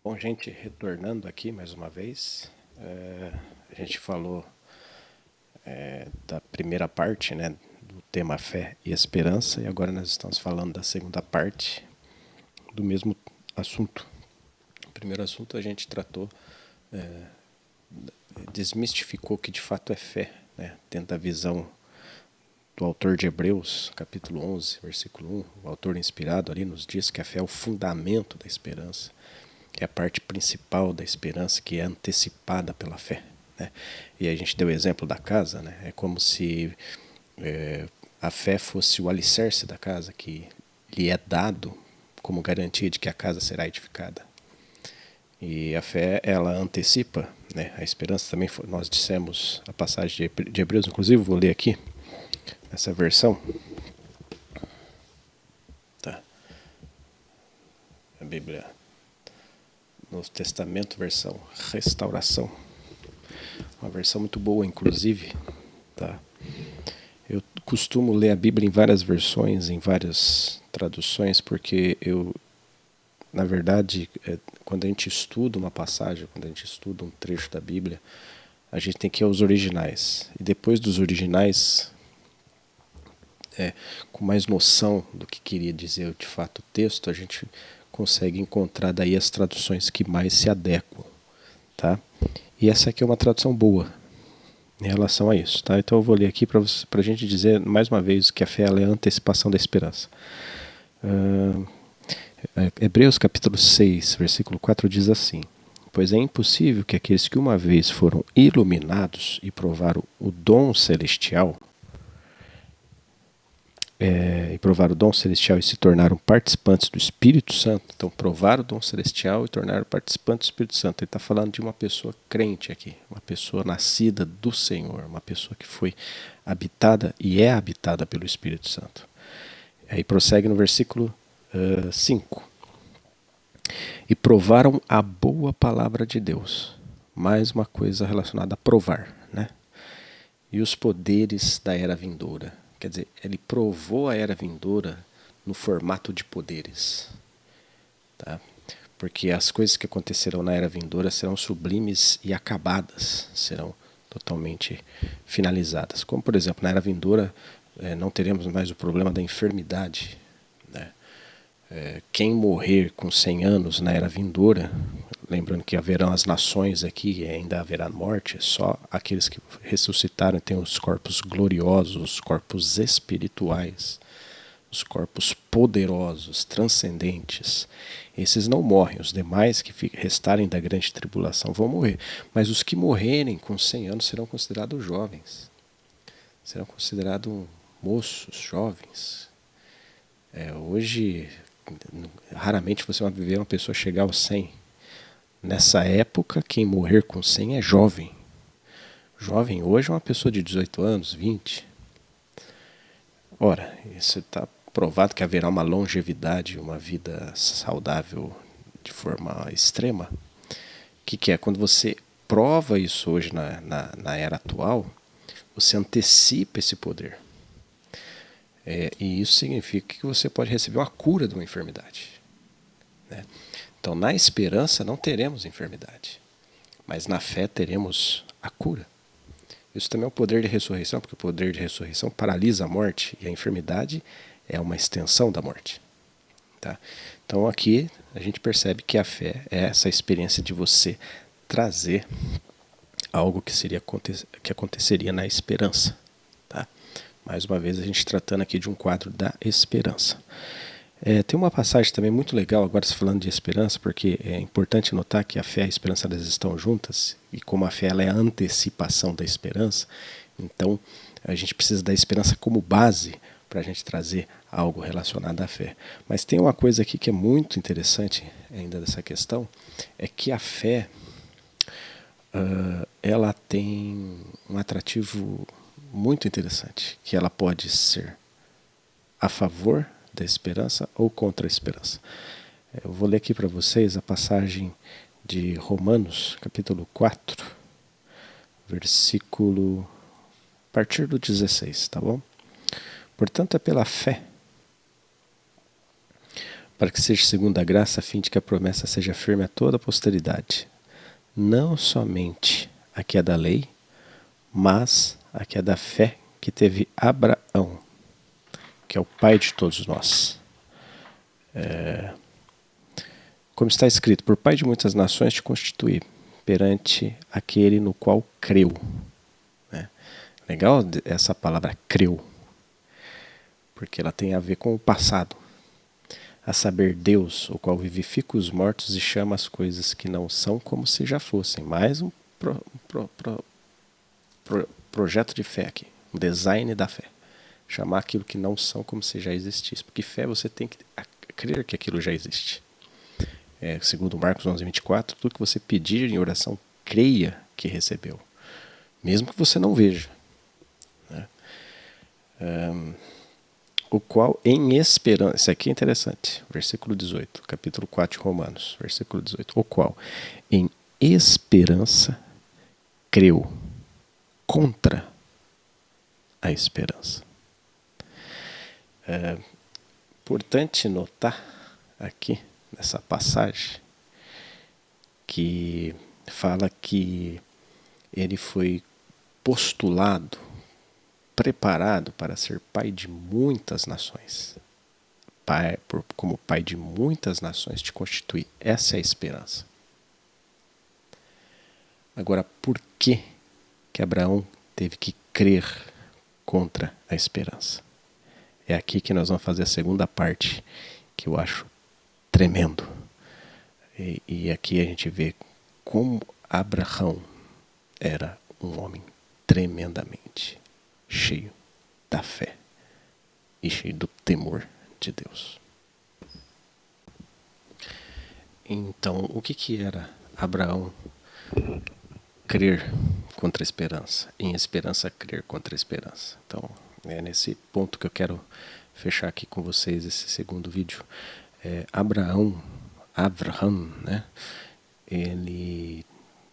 Bom, gente, retornando aqui mais uma vez, a gente falou da primeira parte, né, do tema fé e esperança, e agora nós estamos falando da segunda parte do mesmo assunto. O primeiro assunto a gente tratou, desmistificou o que de fato é fé, né, dentro da visão do autor de Hebreus, capítulo 11, versículo 1, o autor inspirado ali nos diz que a fé é o fundamento da esperança, que é a parte principal da esperança, que é antecipada pela fé. Né? E a gente deu o exemplo da casa, né? É como se a fé fosse o alicerce da casa, que lhe é dado como garantia de que a casa será edificada. E a fé, ela antecipa, né? A esperança também, nós dissemos a passagem de Hebreus, inclusive vou ler aqui, essa versão. Tá. A Bíblia, Novo Testamento, versão Restauração. Uma versão muito boa, inclusive. Tá? Eu costumo ler a Bíblia em várias versões, em várias traduções, porque na verdade, quando a gente estuda uma passagem, quando a gente estuda um trecho da Bíblia, a gente tem que ir aos originais. E depois dos originais, com mais noção do que queria dizer de fato o texto, a gente consegue encontrar daí as traduções que mais se adequam. Tá? E essa aqui é uma tradução boa em relação a isso. Tá? Então eu vou ler aqui para a gente dizer mais uma vez que a fé é a antecipação da esperança. Hebreus capítulo 6, versículo 4 diz assim: Pois é impossível que aqueles que uma vez foram iluminados e provaram o dom celestial, e se tornaram participantes do Espírito Santo. Então, provaram o dom celestial e tornaram participantes do Espírito Santo. Ele está falando de uma pessoa crente aqui, uma pessoa nascida do Senhor, uma pessoa que foi habitada e é habitada pelo Espírito Santo. Aí prossegue no versículo 5. E provaram a boa palavra de Deus. Mais uma coisa relacionada a provar, né? E os poderes da era vindoura. Quer dizer, ele provou a era vindoura no formato de poderes. Tá? Porque as coisas que acontecerão na era vindoura serão sublimes e acabadas, serão totalmente finalizadas. Como, por exemplo, na era vindoura não teremos mais o problema da enfermidade. Né? Quem morrer com 100 anos na era vindoura, lembrando que haverão as nações aqui e ainda haverá morte, só aqueles que ressuscitaram têm os corpos gloriosos, os corpos espirituais, os corpos poderosos, transcendentes. Esses não morrem, os demais que restarem da grande tribulação vão morrer. Mas os que morrerem com 100 anos serão considerados jovens, serão considerados moços, jovens. Hoje, raramente você vai ver uma pessoa chegar aos 100. Nessa época, quem morrer com 100 é jovem. Jovem hoje é uma pessoa de 18 anos, 20. Ora, isso está provado que haverá uma longevidade, uma vida saudável de forma extrema. O que é? Quando você prova isso hoje na era atual, você antecipa esse poder. E isso significa que você pode receber uma cura de uma enfermidade. Né? Então, na esperança não teremos enfermidade, mas na fé teremos a cura. Isso também é o poder de ressurreição, porque o poder de ressurreição paralisa a morte e a enfermidade é uma extensão da morte. Tá? Então aqui a gente percebe que a fé é essa experiência de você trazer algo que aconteceria na esperança. Tá? Mais uma vez a gente tratando aqui de um quadro da esperança. Tem uma passagem também muito legal, agora se falando de esperança, porque é importante notar que a fé e a esperança elas estão juntas, e como a fé ela é a antecipação da esperança, então a gente precisa da esperança como base para a gente trazer algo relacionado à fé. Mas tem uma coisa aqui que é muito interessante ainda dessa questão, é que a fé ela tem um atrativo muito interessante, que ela pode ser a favor da esperança ou contra a esperança. Eu vou ler aqui para vocês a passagem de Romanos, capítulo 4, versículo a partir do 16, tá bom? Portanto, é pela fé. para que seja segundo a graça, a fim de que a promessa seja firme a toda a posteridade, não somente a que é da lei, mas a que é da fé que teve Abraão, que é o pai de todos nós. Como está escrito, por pai de muitas nações te constituí, perante aquele no qual creu. Né? Legal essa palavra creu, porque ela tem a ver com o passado. A saber, Deus, o qual vivifica os mortos e chama as coisas que não são como se já fossem. Mais um projeto de fé aqui, um design da fé. Chamar aquilo que não são como se já existisse. Porque fé você tem que crer que aquilo já existe. Segundo Marcos 11:24, tudo que você pedir em oração, creia que recebeu. Mesmo que você não veja. Né? O qual em esperança, isso aqui é interessante, versículo 18, capítulo 4 de Romanos, versículo 18, o qual em esperança creu contra a esperança. É importante notar aqui, nessa passagem, que fala que ele foi postulado, preparado para ser pai de muitas nações. Como pai de muitas nações te constitui. Essa é a esperança. Agora, por que Abraão teve que crer contra a esperança? É aqui que nós vamos fazer a segunda parte, que eu acho tremendo. E aqui a gente vê como Abraão era um homem tremendamente cheio da fé e cheio do temor de Deus. Então, o que era Abraão crer contra a esperança? Em esperança, crer contra a esperança. Então, é nesse ponto que eu quero fechar aqui com vocês esse segundo vídeo. Abraham, né?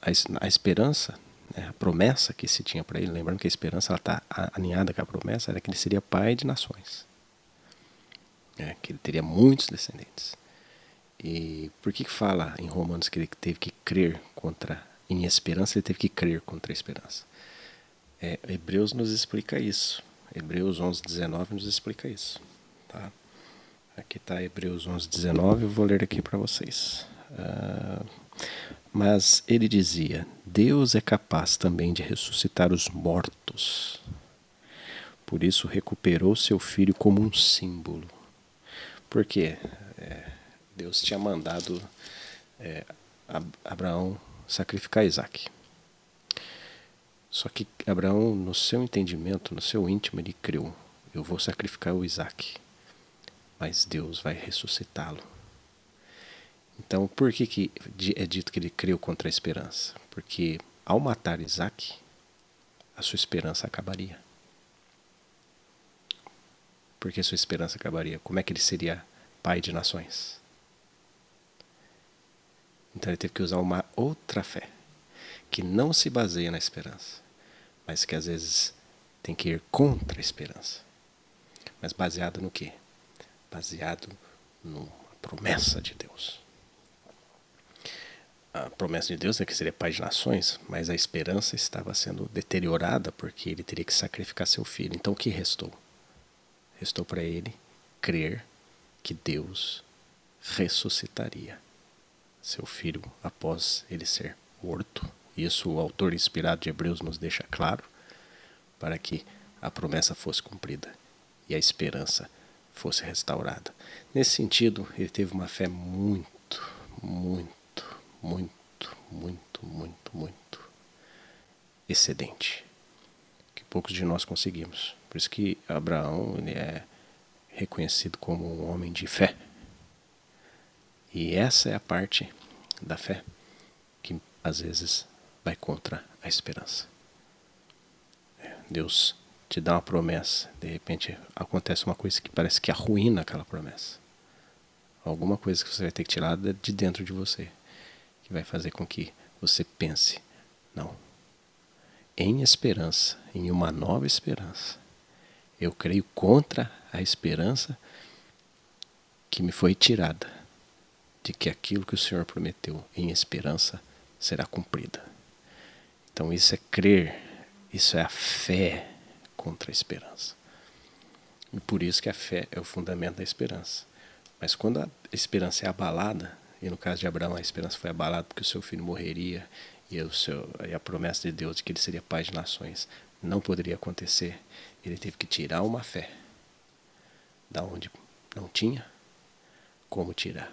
A esperança, né? A promessa que se tinha para ele, lembrando que a esperança está alinhada com a promessa, era que ele seria pai de nações. Que ele teria muitos descendentes. E por que fala em Romanos que ele teve que crer em esperança, ele teve que crer contra a esperança? Hebreus nos explica isso. Hebreus 11:19 nos explica isso. Tá? Aqui está Hebreus 11:19, eu vou ler aqui para vocês. Mas ele dizia, Deus é capaz também de ressuscitar os mortos. Por isso recuperou seu filho como um símbolo. Por quê? Deus tinha mandado Abraão sacrificar Isaac. Só que Abraão, no seu entendimento, no seu íntimo, ele creu. Eu vou sacrificar o Isaac, mas Deus vai ressuscitá-lo. Então, por que é dito que ele creu contra a esperança? Porque ao matar Isaac, a sua esperança acabaria. Por que sua esperança acabaria? Como é que ele seria pai de nações? Então ele teve que usar uma outra fé, que não se baseia na esperança, mas que às vezes tem que ir contra a esperança. Mas baseado no quê? Baseado numa promessa de Deus. A promessa de Deus é que seria pai de nações, mas a esperança estava sendo deteriorada porque ele teria que sacrificar seu filho. Então o que restou? Restou para ele crer que Deus ressuscitaria seu filho após ele ser morto. Isso o autor inspirado de Hebreus nos deixa claro, para que a promessa fosse cumprida e a esperança fosse restaurada. Nesse sentido, ele teve uma fé muito excedente, que poucos de nós conseguimos. Por isso que Abraão ele é reconhecido como um homem de fé. E essa é a parte da fé que às vezes vai contra a esperança. Deus te dá uma promessa, de repente acontece uma coisa que parece que arruína aquela promessa. Alguma coisa que você vai ter que tirar de dentro de você, que vai fazer com que você pense, não, em esperança, em uma nova esperança, eu creio contra a esperança que me foi tirada, de que aquilo que o Senhor prometeu em esperança será cumprida. Então isso é crer, isso é a fé contra a esperança. E por isso que a fé é o fundamento da esperança. Mas quando a esperança é abalada, e no caso de Abraão a esperança foi abalada porque o seu filho morreria e a promessa de Deus de que ele seria pai de nações não poderia acontecer, ele teve que tirar uma fé da onde não tinha como tirar.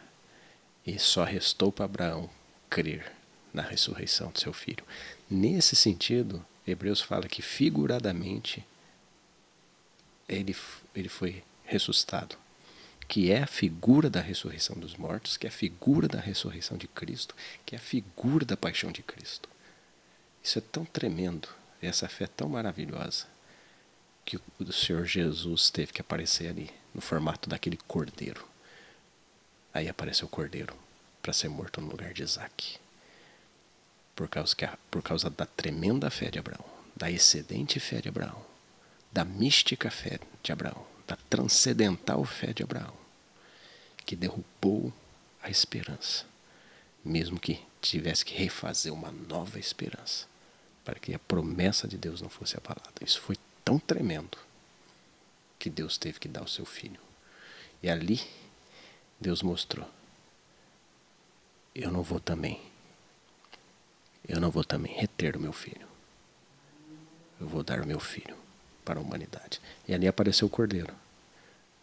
E só restou para Abraão crer na ressurreição de seu filho. Nesse sentido, Hebreus fala que figuradamente ele foi ressuscitado, que é a figura da ressurreição dos mortos, que é a figura da ressurreição de Cristo, que é a figura da paixão de Cristo. Isso é tão tremendo, essa fé é tão maravilhosa, que o Senhor Jesus teve que aparecer ali, no formato daquele cordeiro. Aí apareceu o cordeiro para ser morto no lugar de Isaac. Por causa da tremenda fé de Abraão, da excedente fé de Abraão, da mística fé de Abraão, da transcendental fé de Abraão, que derrubou a esperança, mesmo que tivesse que refazer uma nova esperança, para que a promessa de Deus não fosse abalada. Isso foi tão tremendo que Deus teve que dar o seu filho. E ali Deus mostrou: eu não vou também reter o meu filho. Eu vou dar o meu filho para a humanidade. E ali apareceu o cordeiro.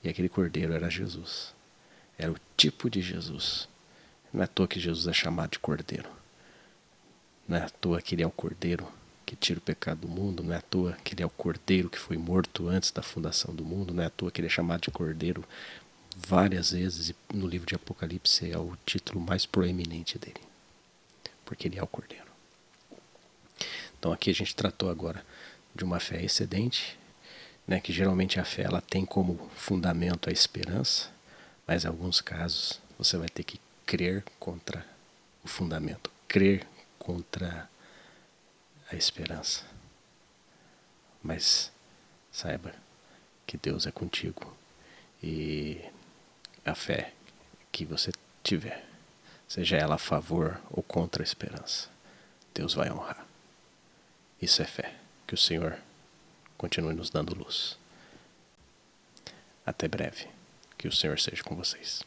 E aquele cordeiro era Jesus. Era o tipo de Jesus. Não é à toa que Jesus é chamado de cordeiro. Não é à toa que ele é o cordeiro que tira o pecado do mundo. Não é à toa que ele é o cordeiro que foi morto antes da fundação do mundo. Não é à toa que ele é chamado de cordeiro várias vezes. E no livro de Apocalipse é o título mais proeminente dele. Porque ele é o cordeiro. Então aqui a gente tratou agora de uma fé excedente, né, que geralmente a fé ela tem como fundamento a esperança, mas em alguns casos você vai ter que crer contra o fundamento, crer contra a esperança. Mas saiba que Deus é contigo e a fé que você tiver, seja ela a favor ou contra a esperança, Deus vai honrar. Isso é fé. Que o Senhor continue nos dando luz. Até breve. Que o Senhor seja com vocês.